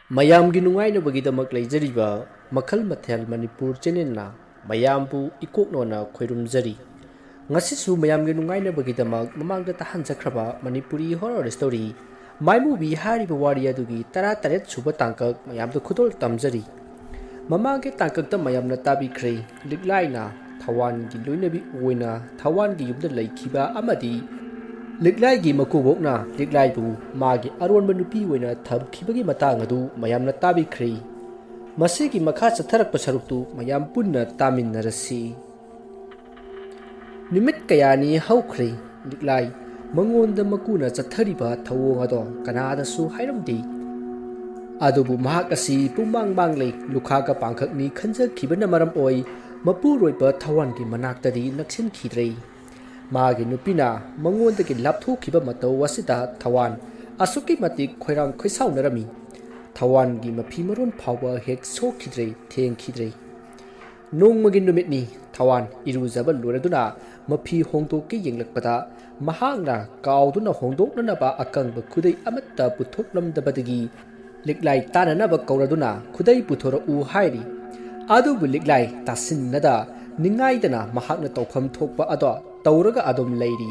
ꯃꯌꯥꯝꯒꯤ ꯅꯨꯡꯉꯥꯏꯅꯕꯒꯤꯗꯃꯛ ꯂꯩꯖꯔꯤꯕ ꯃꯈꯜ ꯃꯊꯦꯜ ꯃꯅꯤꯄꯨꯔ ꯆꯦꯅꯦꯜꯅ ꯃꯌꯥꯝꯕꯨ ꯏꯀꯣꯛꯅꯣꯅ ꯈꯣꯏꯔꯨꯝꯖꯔꯤ꯫ ꯉꯁꯤꯁꯨ ꯃꯌꯥꯝꯒꯤ ꯅꯨꯡꯉꯥꯏꯅꯕꯒꯤꯗꯃꯛ ꯃꯃꯥꯡꯗ ꯇꯥꯍꯟꯖꯈ꯭ꯔꯕ ꯃꯅꯤꯄꯨꯔꯤ ꯍꯣꯔꯔ ꯁ꯭ꯇꯣꯔꯤ ꯃꯥꯏꯃꯨꯕꯤ ꯍꯥꯏꯔꯤꯕ ꯋꯥꯔꯤ ꯑꯗꯨꯒꯤ 18 ꯁꯨꯕ ꯇꯥꯡꯀꯛ ꯃꯌꯥꯝꯗ ꯈꯨꯗꯣꯜ ꯇꯝꯖꯔꯤ꯫ ꯃꯃꯥꯡꯒꯤ ꯇꯥꯡꯀꯛꯇ ꯃꯌꯥꯝꯅ ꯇꯥꯕꯤꯈ꯭ꯔꯦ ꯂꯤꯛꯂꯥꯏꯅ ꯊꯋꯥꯟꯒꯤ ꯂꯣꯏꯅꯕꯤ ꯑꯣꯏꯅ ꯊꯋꯥꯟꯒꯤ ꯌꯨꯝꯗ ꯂꯩꯈꯤꯕ ꯑꯃꯗꯤ ꯂꯤꯛꯂꯥꯏꯒꯤ ꯃꯀꯨꯕꯣꯛꯅ ꯂꯤꯛꯂꯥꯏꯕꯨ ꯃꯥꯒꯤ ꯑꯔꯣꯟꯕ ꯅꯨꯄꯤ ꯑꯣꯏꯅ ꯊꯝꯈꯤꯕꯒꯤ ꯃꯇꯥꯡ ꯑꯗꯨ ꯃꯌꯥꯝꯅ ꯇꯥꯕꯤꯈ꯭ꯔꯦ꯫ ꯃꯁꯤꯒꯤ ꯃꯈꯥ ꯆꯠꯊꯔꯛꯄ ꯁꯔꯨꯛꯇꯨ ꯃꯌꯥꯝ ꯄꯨꯟꯅ ꯇꯥꯃꯤꯟꯅꯔꯁꯤ꯫ ꯅꯨꯃꯤꯠ ꯀꯌꯥꯅꯤ ꯍꯧꯈ꯭ꯔꯦ ꯂꯤꯛꯂꯥꯏ ꯃꯉꯣꯟꯗ ꯃꯀꯨꯅ ꯆꯠꯊꯔꯤꯕ ꯊꯧꯑꯣꯡ ꯑꯗꯣ ꯀꯅꯥꯗꯁꯨ ꯍꯥꯏꯔꯝꯗꯦ꯫ ꯑꯗꯨꯕꯨ ꯃꯍꯥꯛ ꯑꯁꯤ ꯄꯨꯡꯃꯥꯡ ꯃꯥꯡꯂꯦ ꯂꯨꯈꯥꯒ ꯄꯥꯡꯈꯛꯅꯤ ꯈꯟꯖꯈꯤꯕꯅ ꯃꯔꯝ ꯑꯣꯏ ꯃꯄꯨꯔꯣꯏꯕ ꯊꯋꯥꯟꯒꯤ ꯃꯅꯥꯛꯇꯗꯤ ꯅꯛꯁꯤꯟꯈꯤꯗ꯭ꯔꯦ꯫ ꯃꯥꯒꯤ ꯅꯨꯄꯤꯅ ꯃꯉꯣꯟꯗꯒꯤ ꯂꯥꯞꯊꯣꯛꯈꯤꯕ ꯃꯇꯧ ꯑꯁꯤꯗ ꯊꯋꯥꯟ ꯑꯁꯨꯛꯀꯤ ꯃꯇꯤꯛ ꯈꯣꯏꯔꯥꯡ ꯈꯣꯏꯁꯥꯎꯅꯔꯝꯃꯤ꯫ ꯊꯋꯥꯟꯒꯤ ꯃꯐꯤ ꯃꯔꯣꯟ ꯐꯥꯎꯕ ꯍꯦꯛ ꯁꯣꯛꯈꯤꯗ꯭ꯔꯦ ꯊꯦꯡꯈꯤꯗ꯭ꯔꯦ꯫ ꯅꯣꯡꯃꯒꯤ ꯅꯨꯃꯤꯠꯅꯤ ꯊꯋꯥꯟ ꯏꯔꯨꯖꯕ ꯂꯣꯏꯔꯗꯨꯅ ꯃꯐꯤ ꯍꯣꯡꯗꯣꯛꯀꯦ ꯌꯦꯡꯂꯛꯄꯗ ꯃꯍꯥꯛꯅ ꯀꯥꯎꯗꯨꯅ ꯍꯣꯡꯗꯣꯛꯅꯅꯕ ꯑꯀꯪꯕ ꯈꯨꯗꯩ ꯑꯃꯠꯇ ꯄꯨꯊꯣꯛꯂꯝꯗꯕꯗꯒꯤ ꯂꯤꯛꯂꯥꯏ ꯇꯥꯟꯅꯅꯕ ꯀꯧꯔꯗꯨꯅ ꯈꯨꯗꯩ ꯄꯨꯊꯣꯔꯛꯎ ꯍꯥꯏꯔꯤ꯫ ꯑꯗꯨꯕꯨ ꯂꯤꯛꯂꯥꯏ ꯇꯥꯁꯤꯟꯅꯗ ꯅꯤꯡꯉꯥꯏꯗꯅ ꯃꯍꯥꯛꯅ ꯇꯧꯐꯝ ꯊꯣꯛꯄ ꯑꯗꯣ ꯇꯧꯔꯒ ꯑꯗꯨꯝ ꯂꯩꯔꯤ꯫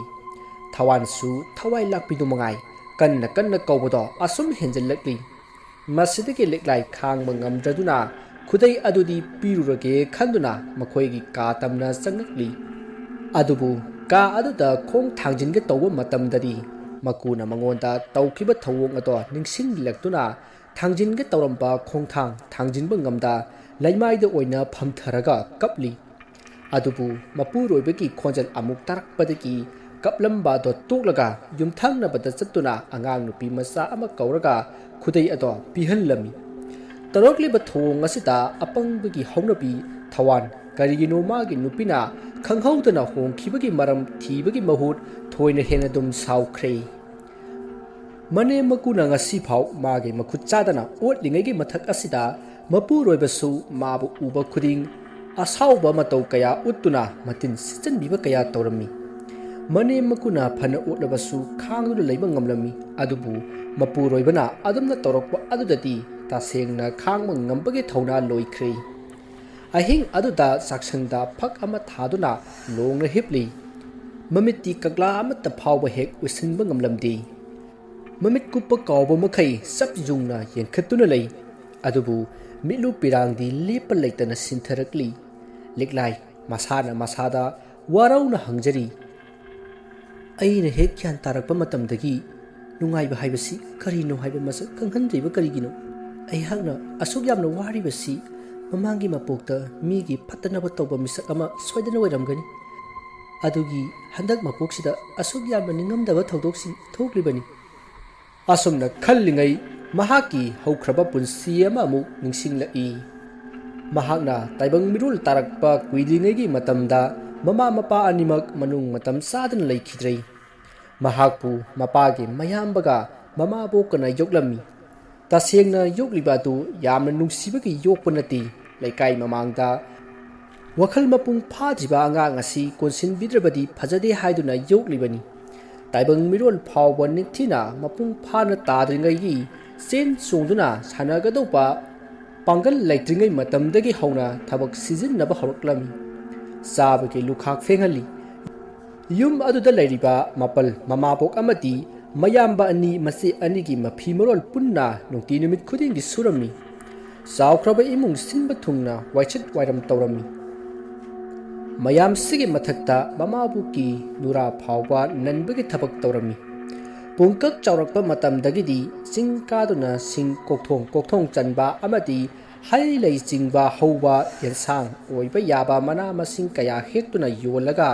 ꯊꯋꯥꯟꯁꯨ ꯊꯋꯥꯏ ꯂꯥꯛꯄꯤꯗꯨ ꯃꯉꯥꯏ ꯀꯟꯅ ꯀꯟꯅ ꯀꯧꯕꯗꯣ ꯑꯁꯨꯝ ꯍꯦꯟꯖꯜꯂꯛꯂꯤ꯫ ꯃꯁꯤꯗꯒꯤ ꯂꯤꯛꯂꯥꯏ ꯈꯥꯡꯕ ꯉꯝꯗ꯭ꯔꯗꯨꯅ ꯈꯨꯗꯩ ꯑꯗꯨꯗꯤ ꯄꯤꯔꯨꯔꯒꯦ ꯈꯟꯗꯨꯅ ꯃꯈꯣꯏꯒꯤ ꯀꯥ ꯇꯝꯅ ꯆꯪꯂꯛꯂꯤ꯫ ꯑꯗꯨꯕꯨ ꯀꯥ ꯑꯗꯨꯗ ꯈꯣꯡ ꯊꯥꯡꯖꯤꯟꯒꯦ ꯇꯧꯕ ꯃꯇꯝꯗꯗꯤ ꯃꯀꯨꯅ ꯃꯉꯣꯟꯗ ꯇꯧꯈꯤꯕ ꯊꯧꯑꯣꯡ ꯑꯗꯣ ꯅꯤꯡꯁꯤꯡꯂꯛꯇꯨꯅ ꯊꯥꯡꯖꯤꯟꯒꯦ ꯇꯧꯔꯝꯕ ꯈꯣꯡꯊꯥꯡ ꯊꯥꯡꯖꯤꯟꯕ ꯉꯝꯗ ꯂꯩꯃꯥꯏꯗ ꯑꯣꯏꯅ ꯐꯝꯊꯔꯒ ꯀꯞꯂꯤ꯫ ꯑꯗꯨꯕꯨ ꯃꯄꯨꯔꯣꯏꯕꯒꯤ ꯈꯣꯟꯖꯦꯜ ꯑꯃꯨꯛ ꯇꯥꯔꯛꯄꯗꯒꯤ ꯀꯞꯂꯝꯕ ꯑꯗꯣ ꯇꯣꯛꯂꯒ ꯌꯨꯝꯊꯪꯅꯕꯗ ꯆꯠꯇꯨꯅ ꯑꯉꯥꯡ ꯅꯨꯄꯤ ꯃꯆꯥ ꯑꯃ ꯀꯧꯔꯒ ꯈꯨꯗꯩ ꯑꯗꯣ ꯄꯤꯍꯜꯂꯝꯃꯤ꯫ ꯇꯧꯔꯛꯂꯤꯕ ꯊꯧꯑꯣꯡ ꯑꯁꯤꯗ ꯑꯄꯪꯕꯒꯤ ꯍꯧꯅꯕꯤ ꯊꯋꯥꯟ ꯀꯔꯤꯒꯤꯅꯣ ꯃꯥꯒꯤ ꯅꯨꯄꯤꯅ ꯈꯪꯍꯧꯗꯅ ꯍꯣꯡꯈꯤꯕꯒꯤ ꯃꯔꯝ ꯊꯤꯕꯒꯤ ꯃꯍꯨꯠ ꯊꯣꯏꯅ ꯍꯦꯟꯅ ꯑꯗꯨꯝ ꯁꯥꯎꯈ꯭ꯔꯦ꯫ ꯃꯅꯦꯝ ꯃꯀꯨꯅ ꯉꯁꯤꯐꯥꯎ ꯃꯥꯒꯤ ꯃꯈꯨꯠ ꯆꯥꯗꯅ ꯑꯣꯠꯂꯤꯉꯩꯒꯤ ꯃꯊꯛ ꯑꯁꯤꯗ ꯃꯄꯨꯔꯣꯏꯕꯁꯨ ꯃꯥꯕꯨ ꯎꯕ ꯈꯨꯗꯤꯡ ꯑꯁꯥꯎꯕ ꯃꯇꯧ ꯀꯌꯥ ꯎꯠꯇꯨꯅ ꯃꯇꯤꯟ ꯁꯤꯠꯆꯟꯕꯤꯕ ꯀꯌꯥ ꯇꯧꯔꯝꯃꯤ꯫ ꯃꯅꯦꯝ ꯃꯀꯨꯅ ꯐꯅ ꯑꯣꯠꯂꯕꯁꯨ ꯈꯥꯡꯗꯨꯅ ꯂꯩꯕ ꯉꯝꯂꯝꯃꯤ꯫ ꯑꯗꯨꯕꯨ ꯃꯄꯨꯔꯣꯏꯕꯅ ꯑꯗꯨꯝꯅ ꯇꯧꯔꯛꯄ ꯑꯗꯨꯗꯗꯤ ꯇꯁꯦꯡꯅ ꯈꯥꯡꯕ ꯉꯝꯕꯒꯤ ꯊꯧꯅꯥ ꯂꯣꯏꯈ꯭ꯔꯦ꯫ ꯑꯍꯤꯡ ꯑꯗꯨꯗ ꯆꯥꯛꯁꯪꯗ ꯐꯛ ꯑꯃ ꯊꯥꯗꯨꯅ ꯂꯣꯡꯅ ꯍꯤꯞꯂꯤ꯫ ꯃꯃꯤꯠꯇꯤ ꯀꯒ꯭ꯂꯥ ꯑꯃꯠꯇ ꯐꯥꯎꯕ ꯍꯦꯛ ꯎꯏꯁꯤꯟꯕ ꯉꯝꯂꯝꯗꯦ꯫ ꯃꯃꯤꯠ ꯀꯨꯞꯄ ꯀꯥꯎꯕ ꯃꯈꯩ ꯆꯞ ꯌꯨꯡꯅ ꯌꯦꯡꯈꯠꯇꯨꯅ ꯂꯩ꯫ ꯑꯗꯨꯕꯨ ꯃꯤꯠꯂꯨ ꯄꯤꯔꯥꯡꯗꯤ ꯂꯦꯞꯄ ꯂꯩꯇꯅ ꯁꯤꯟꯊꯔꯛꯂꯤ꯫ ꯂꯤꯛꯂꯥꯏ ꯃꯁꯥꯅ ꯃꯁꯥꯗ ꯋꯥꯔꯧꯅ ꯍꯪꯖꯔꯤ꯫ ꯑꯩꯅ ꯍꯦꯛ ꯒ꯭ꯌꯥꯟ ꯇꯥꯔꯛꯄ ꯃꯇꯝꯗꯒꯤ ꯅꯨꯡꯉꯥꯏꯕ ꯍꯥꯏꯕꯁꯤ ꯀꯔꯤꯅꯣ ꯍꯥꯏꯕ ꯃꯁꯛ ꯈꯪꯍꯟꯗ꯭ꯔꯤꯕ ꯀꯔꯤꯒꯤꯅꯣ? ꯑꯩꯍꯥꯛꯅ ꯑꯁꯨꯛ ꯌꯥꯝꯅ ꯋꯥꯔꯤꯕꯁꯤ ꯃꯃꯥꯡꯒꯤ ꯃꯄꯣꯛꯇ ꯃꯤꯒꯤ ꯐꯠꯇꯅꯕ ꯇꯧꯕ ꯃꯤꯁꯛ ꯑꯃ ꯁꯣꯏꯗꯅ ꯑꯣꯏꯔꯝꯒꯅꯤ꯫ ꯑꯗꯨꯒꯤ ꯍꯟꯗꯛ ꯃꯄꯣꯛꯁꯤꯗ ꯑꯁꯨꯛ ꯌꯥꯝꯅ ꯅꯤꯡꯉꯝꯗꯕ ꯊꯧꯗꯣꯛꯁꯤꯡ ꯊꯣꯛꯂꯤꯕꯅꯤ꯫ ꯑꯁꯨꯝꯅ ꯈꯜꯂꯤꯉꯩ ꯃꯍꯥꯛꯀꯤ ꯍꯧꯈ꯭ꯔꯕ ꯄꯨꯟꯁꯤ ꯑꯃ ꯑꯃꯨꯛ ꯅꯤꯡꯁꯤꯡꯂꯛꯏ꯫ ꯃꯍꯥꯛꯅ ꯇꯥꯏꯕꯪ ꯃꯤꯔꯣꯜ ꯇꯥꯔꯛꯄ ꯀꯨꯏꯗ꯭ꯔꯤꯉꯩꯒꯤ ꯃꯇꯝꯗ ꯃꯃꯥ ꯃꯄꯥ ꯑꯅꯤꯃꯛ ꯃꯅꯨꯡ ꯃꯇꯝ ꯆꯥꯗꯅ ꯂꯩꯈꯤꯗ꯭ꯔꯦ꯫ ꯃꯍꯥꯛꯄꯨ ꯃꯄꯥꯒꯤ ꯃꯌꯥꯝꯕꯒ ꯃꯃꯥꯕꯣꯛꯀꯅ ꯌꯣꯛꯂꯝꯃꯤ꯫ ꯇꯁꯦꯡꯅ ꯌꯣꯛꯂꯤꯕ ꯑꯗꯨ ꯌꯥꯝꯅ ꯅꯨꯡꯁꯤꯕꯒꯤ ꯌꯣꯛꯄ ꯅꯠꯇꯦ꯫ ꯂꯩꯀꯥꯏ ꯃꯃꯥꯡꯗ ꯋꯥꯈꯜ ꯃꯄꯨꯡ ꯐꯥꯗ꯭ꯔꯤꯕ ꯑꯉꯥꯡ ꯑꯁꯤ ꯀꯣꯟꯁꯤꯟꯕꯤꯗ꯭ꯔꯕꯗꯤ ꯐꯖꯗꯦ ꯍꯥꯏꯗꯨꯅ ꯌꯣꯛꯂꯤꯕꯅꯤ꯫ ꯇꯥꯏꯕꯪ ꯃꯤꯔꯣꯜ ꯐꯥꯎꯕ ꯅꯤꯡꯊꯤꯅ ꯃꯄꯨꯡ ꯐꯥꯅ ꯇꯥꯗ꯭ꯔꯤꯉꯩꯒꯤ ꯆꯦꯟ ꯆꯣꯡꯗꯨꯅ ꯁꯥꯟꯅꯒꯗꯧꯕ ꯄꯥꯡꯒꯜ ꯂꯩꯇ꯭ꯔꯤꯉꯩ ꯃꯇꯝꯗꯒꯤ ꯍꯧꯅ ꯊꯕꯛ ꯁꯤꯖꯤꯟꯅꯕ ꯍꯧꯔꯛꯂꯝꯃꯤ꯫ ꯆꯥꯕꯒꯤ ꯂꯨꯈꯥꯛ ꯐꯦꯡꯍꯜꯂꯤ꯫ ꯌꯨꯝ ꯑꯗꯨꯗ ꯂꯩꯔꯤꯕ ꯃꯄꯜ ꯃꯃꯥꯕꯣꯛ ꯑꯃꯗꯤ ꯃꯌꯥꯝꯕ ꯑꯅꯤ ꯃꯆꯦ ꯑꯅꯤꯒꯤ ꯃꯐꯤ ꯃꯔꯣꯜ ꯄꯨꯟꯅ ꯅꯨꯡꯇꯤ ꯅꯨꯃꯤꯠ ꯈꯨꯗꯤꯡꯒꯤ ꯁꯨꯔꯝꯃꯤ꯫ ꯆꯥꯎꯈ꯭ꯔꯕ ꯏꯃꯨꯡ ꯁꯤꯟꯕ ꯊꯨꯡꯅ ꯋꯥꯏꯁꯤꯠ ꯋꯥꯏꯔꯝ ꯇꯧꯔꯝꯃꯤ꯫ ꯃꯌꯥꯝꯁꯤꯒꯤ ꯃꯊꯛꯇ ꯃꯃꯥꯕꯣꯛꯀꯤ ꯅꯨꯔꯥ ꯐꯥꯎꯕ ꯅꯟꯕꯒꯤ ꯊꯕꯛ ꯇꯧꯔꯝꯃꯤ꯫ ꯄꯨꯡꯀꯛ ꯆꯥꯎꯔꯛꯄ ꯃꯇꯝꯗꯒꯤꯗꯤ ꯆꯤꯡ ꯀꯥꯗꯨꯅ ꯁꯤꯡ ꯀꯣꯛꯊꯣꯡ ꯆꯟꯕ ꯑꯃꯗꯤ ꯍꯩ ꯂꯩ ꯆꯤꯡꯕ ꯍꯧꯕ ꯌꯦꯟꯁꯥꯡ ꯑꯣꯏꯕ ꯌꯥꯕ ꯃꯅꯥ ꯃꯁꯤꯡ ꯀꯌꯥ ꯍꯦꯛꯇꯨꯅ ꯌꯣꯜꯂꯒ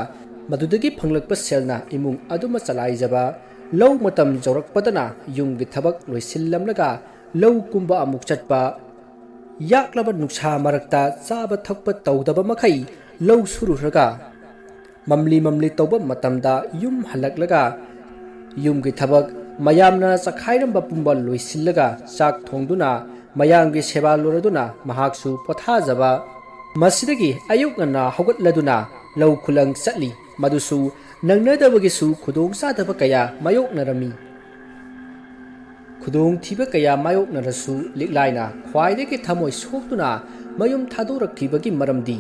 ꯃꯗꯨꯗꯒꯤ ꯐꯪꯂꯛꯄ ꯁꯦꯜꯅ ꯏꯃꯨꯡ ꯑꯗꯨꯃ ꯆꯂꯥꯏꯖꯕ꯫ ꯂꯧ ꯃꯇꯝ ꯌꯧꯔꯛꯄꯗꯅ ꯌꯨꯝꯒꯤ ꯊꯕꯛ ꯂꯣꯏꯁꯤꯜꯂꯝꯂꯒ ꯂꯧ ꯀꯨꯝꯕ ꯑꯃꯨꯛ ꯆꯠꯄ꯫ ꯌꯥꯛꯂꯕ ꯅꯨꯡꯁꯥ ꯃꯔꯛꯇ ꯆꯥꯕ ꯊꯛꯄ ꯇꯧꯗꯕ ꯃꯈꯩ ꯂꯧ ꯁꯨꯔꯨꯔꯒ ꯃꯝꯂꯤ ꯃꯝꯂꯤ ꯇꯧꯕ ꯃꯇꯝꯗ ꯌꯨꯝ ꯍꯜꯂꯛꯂꯒ ꯌꯨꯝꯒꯤ ꯊꯕꯛ ꯃꯌꯥꯝꯅ ꯆꯈꯥꯏꯔꯝꯕ ꯄꯨꯝꯕ ꯂꯣꯏꯁꯤꯜꯂꯒ ꯆꯥꯛ ꯊꯣꯡꯗꯨꯅ ꯃꯌꯥꯝꯒꯤ ꯁꯦꯕꯥ ꯂꯣꯏꯔꯗꯨꯅ ꯃꯍꯥꯛꯁꯨ ꯄꯣꯊꯥꯖꯕ꯫ ꯃꯁꯤꯗꯒꯤ ꯑꯌꯨꯛ ꯉꯟꯅ ꯍꯧꯒꯠꯂꯗꯨꯅ ꯂꯧ ꯈꯨꯂꯪ ꯆꯠꯂꯤ꯫ ꯃꯗꯨꯁꯨ ꯅꯪꯅꯗꯕꯒꯤꯁꯨ ꯈꯨꯗꯣꯡꯆꯥꯗꯕ ꯀꯌꯥ ꯃꯥꯌꯣꯛꯅꯔꯝꯃꯤ꯫ ꯈꯨꯗꯣꯡ ꯊꯤꯕ ꯀꯌꯥ ꯃꯥꯌꯣꯛꯅꯔꯁꯨ ꯂꯤꯛꯂꯥꯏꯅ ꯈ꯭ꯋꯥꯏꯗꯒꯤ ꯊꯃꯣꯏ ꯁꯣꯛꯇꯨꯅ ꯃꯌꯨꯝ ꯊꯥꯗꯣꯔꯛꯈꯤꯕꯒꯤ ꯃꯔꯝꯗꯤ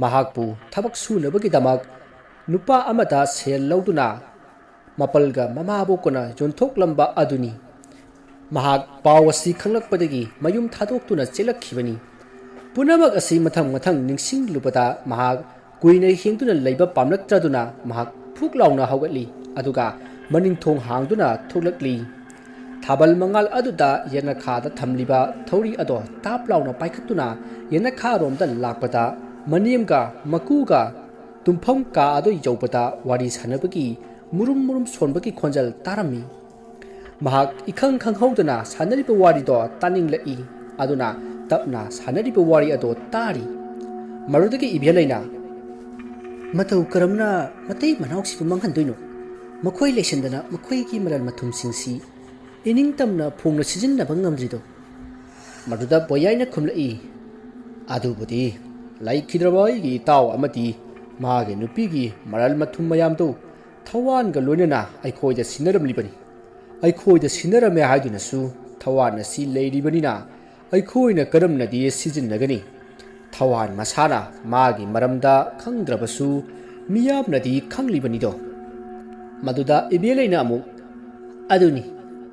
ꯃꯍꯥꯛꯄꯨ ꯊꯕꯛ ꯁꯨꯅꯕꯒꯤꯗꯃꯛ ꯅꯨꯄꯥ ꯑꯃꯗ ꯁꯦꯜ ꯂꯧꯗꯨꯅ ꯃꯄꯜꯒ ꯃꯃꯥꯕꯣꯛꯀꯅ ꯌꯣꯟꯊꯣꯛꯂꯝꯕ ꯑꯗꯨꯅꯤ꯫ ꯃꯍꯥꯛ ꯄꯥꯎ ꯑꯁꯤ ꯈꯪꯂꯛꯄꯗꯒꯤ ꯃꯌꯨꯝ ꯊꯥꯗꯣꯛꯇꯨꯅ ꯆꯦꯜꯂꯛꯈꯤꯕꯅꯤ꯫ ꯄꯨꯝꯅꯃꯛ ꯑꯁꯤ ꯃꯊꯪ ꯃꯊꯪ ꯅꯤꯡꯁꯤꯡꯂꯨꯕꯗ ꯃꯍꯥꯛ ꯀꯨꯏꯅ ꯍꯤꯡꯗꯨꯅ ꯂꯩꯕ ꯄꯥꯝꯂꯛꯇ꯭ꯔꯗꯨꯅ ꯃꯍꯥꯛ ꯐꯨꯛ ꯂꯥꯎꯅ ꯍꯧꯒꯠꯂꯤ ꯑꯗꯨꯒ ꯃꯅꯤꯡꯊꯣꯡ ꯍꯥꯡꯗꯨꯅ ꯊꯣꯛꯂꯛꯂꯤ꯫ ꯊꯥꯕꯜ ꯃꯉꯥꯜ ꯑꯗꯨꯗ ꯌꯦꯅꯈꯥꯗ ꯊꯝꯂꯤꯕ ꯊꯧꯔꯤ ꯑꯗꯣ ꯇꯥꯞ ꯂꯥꯎꯅ ꯄꯥꯏꯈꯠꯇꯨꯅ ꯌꯦꯅꯈꯥꯔꯣꯝꯗ ꯂꯥꯛꯄꯗ ꯃꯅꯦꯝꯒ ꯃꯀꯨꯒ ꯇꯨꯝꯐꯝ ꯀꯥ ꯑꯗꯨ ꯌꯧꯕꯗ ꯋꯥꯔꯤ ꯁꯥꯟꯅꯕꯒꯤ ꯃꯨꯔꯨꯝ ꯃꯨꯔꯨꯝ ꯁꯣꯟꯕꯒꯤ ꯈꯣꯟꯖꯦꯜ ꯇꯥꯔꯝꯃꯤ꯫ ꯃꯍꯥꯛ ꯏꯈꯪ ꯈꯪꯍꯧꯗꯅ ꯁꯥꯟꯅꯔꯤꯕ ꯋꯥꯔꯤꯗꯣ ꯇꯥꯅꯤꯡꯂꯛꯏ ꯑꯗꯨꯅ ꯇꯞꯅ ꯁꯥꯟꯅꯔꯤꯕ ꯋꯥꯔꯤ ꯑꯗꯣ ꯇꯥꯔꯤ꯫ ꯃꯗꯨꯗꯒꯤ ꯏꯕꯦꯜꯂꯩꯅ ꯃꯇꯧ ꯀꯔꯝꯅ ꯃꯇꯩ ꯃꯅꯥꯎꯁꯤꯕꯨ ꯃꯥꯡꯍꯟꯗꯣꯏꯅꯣ? ꯃꯈꯣꯏ ꯂꯩꯁꯤꯟꯗꯅ ꯃꯈꯣꯏꯒꯤ ꯃꯔꯜ ꯃꯊꯨꯝꯁꯤꯡꯁꯤ ꯏꯅꯤꯡꯇꯝꯅ ꯐꯣꯡꯅ ꯁꯤꯖꯤꯟꯅꯕ ꯉꯝꯗ꯭ꯔꯤꯗꯣ? ꯃꯗꯨꯗ ꯕꯣꯌꯥꯏꯅ ꯈꯨꯝꯂꯛꯏ, ꯑꯗꯨꯕꯨꯗꯤ ꯂꯩꯈꯤꯗ꯭ꯔꯕ ꯑꯩꯒꯤ ꯏꯇꯥꯎ ꯑꯃꯗꯤ ꯃꯥꯒꯤ ꯅꯨꯄꯤꯒꯤ ꯃꯔꯜ ꯃꯊꯨꯝ ꯃꯌꯥꯝꯗꯨ ꯊꯋꯥꯟꯒ ꯂꯣꯏꯅꯅ ꯑꯩꯈꯣꯏꯗ ꯁꯤꯟꯅꯔꯝꯂꯤꯕꯅꯤ꯫ ꯑꯩꯈꯣꯏꯗ ꯁꯤꯟꯅꯔꯝꯃꯦ ꯍꯥꯏꯗꯨꯅꯁꯨ ꯊꯋꯥꯟ ꯑꯁꯤ ꯂꯩꯔꯤꯕꯅꯤꯅ ꯑꯩꯈꯣꯏꯅ ꯀꯔꯝꯅꯗꯤ ꯁꯤꯖꯤꯟꯅꯒꯅꯤ? ꯊꯋꯥꯟ ꯃꯁꯥꯅ ꯃꯥꯒꯤ ꯃꯔꯝꯗ ꯈꯪꯗ꯭ꯔꯕꯁꯨ ꯃꯤꯌꯥꯝꯅꯗꯤ ꯈꯪꯂꯤꯕꯅꯤꯗꯣ꯫ ꯃꯗꯨꯗ ꯏꯕꯦꯜꯂꯩꯅ ꯑꯃꯨꯛ ꯑꯗꯨꯅꯤ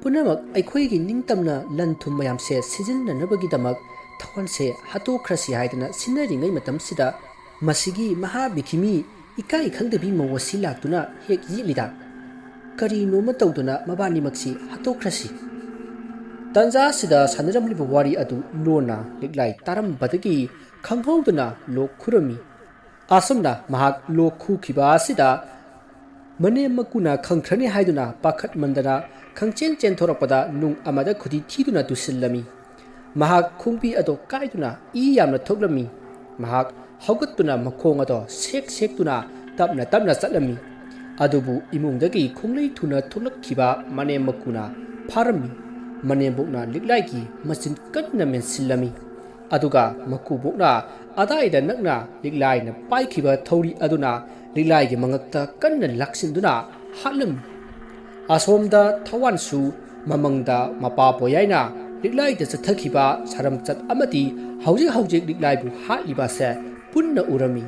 ꯄꯨꯝꯅꯃꯛ ꯑꯩꯈꯣꯏꯒꯤ ꯅꯤꯡꯇꯝꯅ ꯂꯟ ꯊꯨꯝ ꯃꯌꯥꯝꯁꯦ ꯁꯤꯖꯤꯟꯅꯅꯕꯒꯤꯗꯃꯛ ꯊꯋꯥꯟꯁꯦ ꯍꯥꯠꯇꯣꯛꯈ꯭ꯔꯁꯤ ꯍꯥꯏꯗꯅ ꯁꯤꯟꯅꯔꯤꯉꯩ ꯃꯇꯝꯁꯤꯗ ꯃꯁꯤꯒꯤ ꯃꯍꯥ ꯕꯤꯈꯤꯃꯤ ꯏꯀꯥꯏ ꯈꯪꯗꯕꯤ ꯃꯧ ꯑꯁꯤ ꯂꯥꯛꯇꯨꯅ ꯍꯦꯛ ꯌꯦꯠꯂꯤꯗ꯫ ꯀꯔꯤꯅꯣꯃ ꯇꯧꯗꯨꯅ ꯃꯕꯥꯅꯤꯃꯛꯁꯤ ꯍꯥꯠꯇꯣꯛꯈ꯭ꯔꯁꯤ꯫ ꯇꯟꯖꯥꯁꯤꯗ ꯁꯥꯟꯅꯔꯝꯂꯤꯕ ꯋꯥꯔꯤ ꯑꯗꯨ ꯂꯣꯟꯅ ꯂꯤꯛꯂꯥꯏ ꯇꯥꯔꯝꯕꯗꯒꯤ ꯈꯪꯍꯧꯗꯅ ꯂꯣꯛ ꯈꯨꯔꯝꯃꯤ꯫ ꯑꯁꯨꯝꯅ ꯃꯍꯥꯛ ꯂꯣꯛ ꯈꯨꯈꯤꯕ ꯑꯁꯤꯗ ꯃꯅꯦꯝ ꯃꯀꯨꯅ ꯈꯪꯈ꯭ꯔꯅꯤ ꯍꯥꯏꯗꯨꯅ ꯄꯥꯈꯠꯃꯟꯗꯅ ꯈꯪꯆꯦꯟ ꯆꯦꯟꯊꯣꯔꯛꯄꯗ ꯅꯨꯡ ꯑꯃꯗ ꯈꯨꯗꯤ ꯊꯤꯗꯨꯅ ꯇꯨꯁꯤꯜꯂꯝꯃꯤ꯫ ꯃꯍꯥꯛ ꯈꯣꯡꯕꯤ ꯑꯗꯣ ꯀꯥꯏꯗꯨꯅ ꯏ ꯌꯥꯝꯅ ꯊꯣꯛꯂꯝꯃꯤ꯫ ꯃꯍꯥꯛ ꯍꯧꯒꯠꯇꯨꯅ ꯃꯈꯣꯡ ꯑꯗꯣ ꯁꯦꯛ ꯁꯦꯛꯇꯨꯅ ꯇꯞꯅ ꯇꯞꯅ ꯆꯠꯂꯝꯃꯤ꯫ ꯑꯗꯨꯕꯨ ꯏꯃꯨꯡꯗꯒꯤ ꯈꯣꯡꯂꯩ ꯊꯨꯅ ꯊꯣꯛꯂꯛꯈꯤꯕ ꯃꯅꯦꯝ ꯃꯀꯨꯅ ꯐꯥꯔꯝꯃꯤ꯫ ꯃꯅꯦꯝꯕꯣꯛꯅ ꯂꯤꯛꯂꯥꯏꯒꯤ ꯃꯆꯤꯟ ꯀꯟꯅ ꯃꯦꯟꯁꯤꯜꯂꯝꯃꯤ ꯑꯗꯨꯒ ꯃꯀꯨꯕꯣꯛꯅ ꯑꯗꯥꯏꯗ ꯅꯛꯅ ꯂꯤꯛꯂꯥꯏꯅ ꯄꯥꯏꯈꯤꯕ ꯊꯧꯔꯤ ꯑꯗꯨꯅ ꯂꯤꯛꯂꯥꯏꯒꯤ ꯃꯉꯛꯇ ꯀꯟꯅ ꯂꯥꯛꯁꯤꯟꯗꯨꯅ ꯍꯥꯠꯂꯝꯃꯤ꯫ ꯑꯁꯣꯝꯗ ꯊꯋꯥꯟꯁꯨ ꯃꯃꯪꯗ ꯃꯄꯥ ꯕꯣꯌꯥꯏꯅ ꯂꯤꯛꯂꯥꯏꯗ ꯆꯠꯊꯈꯤꯕ ꯁꯔꯝꯆꯠ ꯑꯃꯗꯤ ꯍꯧꯖꯤꯛ ꯍꯧꯖꯤꯛ ꯂꯤꯛꯂꯥꯏꯕꯨ ꯍꯥꯠꯂꯤꯕꯁꯦ ꯄꯨꯟꯅ ꯎꯔꯝꯃꯤ꯫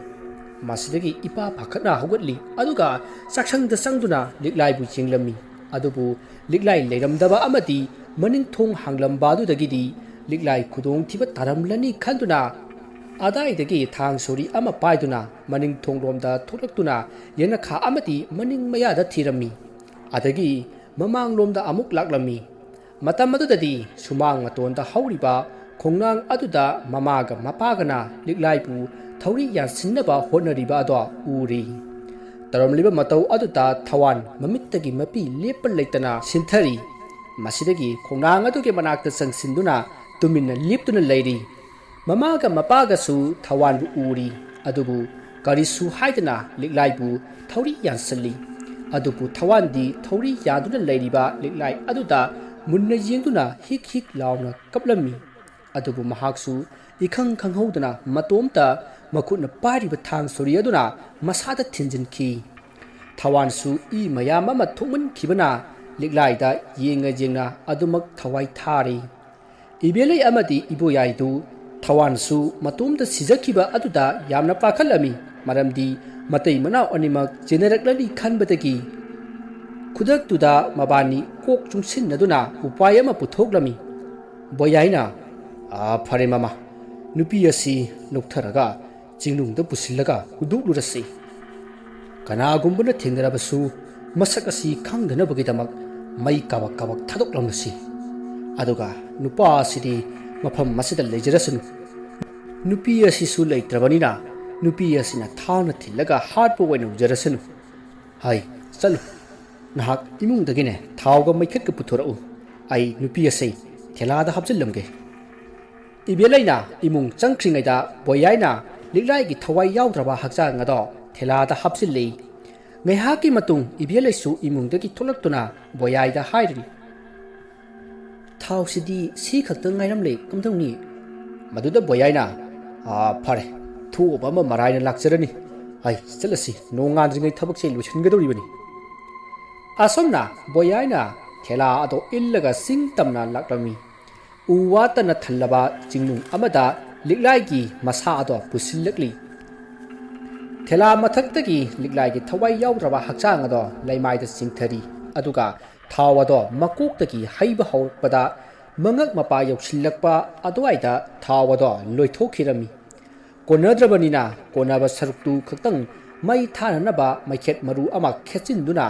ꯃꯁꯤꯗꯒꯤ ꯏꯄꯥ ꯄꯥꯈꯠꯅ ꯍꯧꯒꯠꯂꯤ ꯑꯗꯨꯒ ꯆꯥꯛꯁꯪꯗ ꯆꯪꯗꯨꯅ ꯂꯤꯛꯂꯥꯏꯕꯨ ꯌꯦꯡꯂꯝꯃꯤ꯫ ꯑꯗꯨꯕꯨ ꯂꯤꯛꯂꯥꯏ ꯂꯩꯔꯝꯗꯕ ꯑꯃꯗꯤ ꯃꯅꯤꯡꯊꯣꯡ ꯍꯥꯡꯂꯝꯕ ꯑꯗꯨꯗꯒꯤꯗꯤ ꯂꯤꯛꯂꯥꯏ ꯈꯨꯗꯣꯡꯊꯤꯕ ꯇꯥꯔꯝꯂꯅꯤ ꯈꯟꯗꯨꯅ ꯑꯗꯥꯏꯗꯒꯤ ꯊꯥꯡ ꯁꯣꯔꯤ ꯑꯃ ꯄꯥꯏꯗꯨꯅ ꯃꯅꯤꯡꯊꯣꯡꯂꯣꯝꯗ ꯊꯣꯛꯂꯛꯇꯨꯅ ꯌꯦꯅꯈꯥ ꯑꯃꯗꯤ ꯃꯅꯤꯡ ꯃꯌꯥꯗ ꯊꯤꯔꯝꯃꯤ꯫ ꯑꯗꯒꯤ ꯃꯃꯥꯡꯂꯣꯝꯗ ꯑꯃꯨꯛ ꯂꯥꯛꯂꯝꯃꯤ꯫ ꯃꯇꯝ ꯑꯗꯨꯗꯗꯤ ꯁꯨꯃꯥꯡ ꯃꯇꯣꯟꯗ ꯍꯧꯔꯤꯕ ꯈꯣꯡꯅꯥꯡ ꯑꯗꯨꯗ ꯃꯃꯥꯒ ꯃꯄꯥꯒꯅ ꯂꯤꯛꯂꯥꯏꯕꯨ ꯊꯧꯔꯤ ꯌꯥꯟꯁꯤꯟꯅꯕ ꯍꯣꯠꯅꯔꯤꯕ ꯑꯗꯣ ꯎꯔꯤ꯫ ꯇꯧꯔꯝꯂꯤꯕ ꯃꯇꯧ ꯑꯗꯨꯗ ꯊꯋꯥꯟ ꯃꯃꯤꯠꯇꯒꯤ ꯃꯄꯤ ꯂꯦꯞꯄ ꯂꯩꯇꯅ ꯁꯤꯟꯊꯔꯤ꯫ ꯃꯁꯤꯗꯒꯤ ꯈꯣꯡꯅꯥꯡ ꯑꯗꯨꯒꯤ ꯃꯅꯥꯛꯇ ꯆꯪꯁꯤꯟꯗꯨꯅ ꯇꯨꯃꯤꯟꯅ ꯂꯦꯞꯇꯨꯅ ꯂꯩꯔꯤ꯫ ꯃꯃꯥꯒ ꯃꯄꯥꯒꯁꯨ ꯊꯋꯥꯟꯕꯨ ꯎꯔꯤ ꯑꯗꯨꯕꯨ ꯀꯔꯤꯁꯨ ꯍꯥꯏꯗꯅ ꯂꯤꯛꯂꯥꯏꯕꯨ ꯊꯧꯔꯤ ꯌꯥꯟꯁꯤꯜꯂꯤ꯫ ꯑꯗꯨꯕꯨ ꯊꯋꯥꯟꯗꯤ ꯊꯧꯔꯤ ꯌꯥꯟꯗꯨꯅ ꯂꯩꯔꯤꯕ ꯂꯤꯛꯂꯥꯏ ꯑꯗꯨꯗ ꯃꯨꯟꯅ ꯌꯦꯡꯗꯨꯅ ꯍꯤꯛ ꯍꯤꯛ ꯂꯥꯎꯅ ꯀꯞꯂꯝꯃꯤ꯫ ꯑꯗꯨꯕꯨ ꯃꯍꯥꯛꯁꯨ ꯏꯈꯪ ꯈꯪꯍꯧꯗꯅ ꯃꯇꯣꯝꯇ ꯃꯈꯨꯠꯅ ꯄꯥꯏꯔꯤꯕ ꯊꯥꯡ ꯁꯣꯔꯤ ꯑꯗꯨꯅ ꯃꯁꯥꯗ ꯊꯤꯟꯖꯤꯟꯈꯤ꯫ ꯊꯋꯥꯟꯁꯨ ꯏ ꯃꯌꯥꯝ ꯑꯃ ꯊꯣꯛꯃꯟꯈꯤꯕꯅ ꯂꯤꯛꯂꯥꯏꯗ ꯌꯦꯡꯉ ꯌꯦꯡꯅ ꯑꯗꯨꯃꯛ ꯊꯋꯥꯏ ꯊꯥꯔꯤ꯫ ꯏꯕꯦꯜꯂꯩ ꯑꯃꯗꯤ ꯏꯕꯣꯌꯥꯏꯗꯨ ꯊꯋꯥꯟꯁꯨ ꯃꯇꯣꯝꯇ ꯁꯤꯖꯈꯤꯕ ꯑꯗꯨꯗ ꯌꯥꯝꯅ ꯄꯥꯈꯠꯂꯝꯃꯤ꯫ ꯃꯔꯝꯗꯤ ꯃꯇꯩ ꯃꯅꯥꯎ ꯑꯅꯤꯃꯛ ꯆꯦꯟꯅꯔꯛꯂꯅꯤ ꯈꯟꯕꯗꯒꯤ ꯈꯨꯗꯛꯇꯨꯗ ꯃꯕꯥꯅꯤ ꯀꯣꯛ ꯆꯨꯡꯁꯤꯟꯅꯗꯨꯅ ꯎꯄꯥꯏ ꯑꯃ ꯄꯨꯊꯣꯛꯂꯝꯃꯤ꯫ ꯕꯣꯌꯥꯏꯅ ꯐꯔꯦ ꯃꯃꯥ, ꯅꯨꯄꯤ ꯑꯁꯤ ꯂꯧꯊꯔꯒ ꯆꯤꯡꯅꯨꯡꯗ ꯄꯨꯁꯤꯜꯂꯒ ꯍꯨꯟꯗꯣꯛꯂꯨꯔꯁꯤ꯫ ꯀꯅꯥꯒꯨꯝꯕꯅ ꯊꯦꯡꯅꯔꯕꯁꯨ ꯃꯁꯛ ꯑꯁꯤ ꯈꯪꯗꯅꯕꯒꯤꯗꯃꯛ ꯃꯩ ꯀꯥꯕꯛ ꯀꯥꯕꯛ ꯊꯥꯗꯣꯛꯂꯝꯂꯁꯤ꯫ ꯑꯗꯨꯒ ꯅꯨꯄꯥ ꯑꯁꯤꯗꯤ ꯃꯐꯝ ꯑꯁꯤꯗ ꯂꯩꯖꯔꯁꯅꯨ꯫ ꯅꯨꯄꯤ ꯑꯁꯤꯁꯨ ꯂꯩꯇ꯭ꯔꯕꯅꯤꯅ ꯅꯨꯄꯤ ꯑꯁꯤꯅ ꯊꯥꯡꯅ ꯊꯤꯜꯂꯒ ꯍꯥꯠꯄ ꯑꯣꯏꯅ ꯎꯖꯔꯁꯅꯨ꯫ ꯍꯥꯏ ꯆꯠꯂꯨ, ꯅꯍꯥꯛ ꯏꯃꯨꯡꯗꯒꯤꯅꯦ ꯊꯥꯎꯒ ꯃꯩꯈꯦꯠꯀ ꯄꯨꯊꯣꯔꯛꯎ꯫ ꯑꯩ ꯅꯨꯄꯤ ꯑꯁꯤ ꯊꯦꯂꯥꯗ ꯍꯥꯞꯆꯤꯜꯂꯝꯒꯦ꯫ ꯏꯕꯦꯜꯂꯩꯅ ꯏꯃꯨꯡ ꯆꯪꯈ꯭ꯔꯤꯉꯩꯗ ꯕꯣꯌꯥꯏꯅ ꯂꯤꯛꯂꯥꯏꯒꯤ ꯊꯋꯥꯏ ꯌꯥꯎꯗ꯭ꯔꯕ ꯍꯛꯆꯥꯡ ꯑꯗꯣ ꯊꯦꯂꯥꯗ ꯍꯥꯞꯆꯤꯜꯂꯤ꯫ ꯉꯥꯏꯍꯥꯛꯀꯤ ꯃꯇꯨꯡ ꯏꯕꯦꯜꯂꯩꯁꯨ ꯏꯃꯨꯡꯗꯒꯤ ꯊꯣꯛꯂꯛꯇꯨꯅ ꯕꯣꯌꯥꯏꯗ ꯍꯥꯏꯔꯤ, ꯊꯥꯎꯁꯤꯗꯤ ꯁꯤ ꯈꯛꯇꯪ ꯉꯥꯏꯔꯝꯂꯦ ꯀꯝꯗꯧꯅꯤ? ꯃꯗꯨꯗ ꯕꯣꯌꯥꯏꯅ ꯐꯔꯦ, ꯊꯣꯛꯑꯕ ꯑꯃ ꯃꯔꯥꯏꯅ ꯂꯥꯛꯆꯔꯅꯤ꯫ ꯑꯩ ꯆꯠꯂꯁꯤ, ꯅꯣꯡꯉꯥꯟꯗ꯭ꯔꯤꯉꯩ ꯊꯕꯛꯁꯦ ꯂꯣꯏꯁꯤꯟꯒꯗꯧꯔꯤꯕꯅꯤ꯫ ꯑꯁꯣꯝꯅ ꯕꯣꯌꯥꯏꯅ ꯊꯦꯂꯥ ꯑꯗꯣ ꯏꯜꯂꯒ ꯁꯤꯡ ꯇꯝꯅ ꯂꯥꯛꯂꯝꯃꯤ ꯎ ꯋꯥꯇꯅ ꯊꯜꯂꯕ ꯆꯤꯡꯅꯨꯡ ꯑꯃꯗ ꯂꯤꯛꯂꯥꯏꯒꯤ ꯃꯁꯥ ꯑꯗꯣ ꯄꯨꯁꯤꯜꯂꯛꯂꯤ ꯊꯦꯂꯥ ꯃꯊꯛꯇꯒꯤ ꯂꯤꯛꯂꯥꯏꯒꯤ ꯊꯋꯥꯏ ꯌꯥꯎꯗ꯭ꯔꯕ ꯍꯛꯆꯥꯡ ꯑꯗꯣ ꯂꯩꯃꯥꯏꯗ ꯆꯤꯡꯊꯔꯤ ꯑꯗꯨꯒ ꯊꯥꯎ ꯑꯗꯣ ꯃꯀꯣꯛꯇꯒꯤ ꯍꯩꯕ ꯍꯧꯔꯛꯄꯗ ꯃꯉꯛ ꯃꯄꯥ ꯌꯧꯁꯤꯜꯂꯛꯄ ꯑꯗꯨꯋꯥꯏꯗ ꯊꯥꯎ ꯑꯗꯣ ꯂꯣꯏꯊꯣꯛꯈꯤꯔꯝꯃꯤ ꯀꯣꯟꯅꯗ꯭ꯔꯕꯅꯤꯅ ꯀꯣꯟꯅꯕ ꯁꯔꯨꯛꯇꯨ ꯈꯛꯇꯪ ꯃꯩ ꯊꯥꯅꯅꯕ ꯃꯩꯈꯦꯠ ꯃꯔꯨ ꯑꯃ ꯈꯦꯠꯆꯤꯟꯗꯨꯅ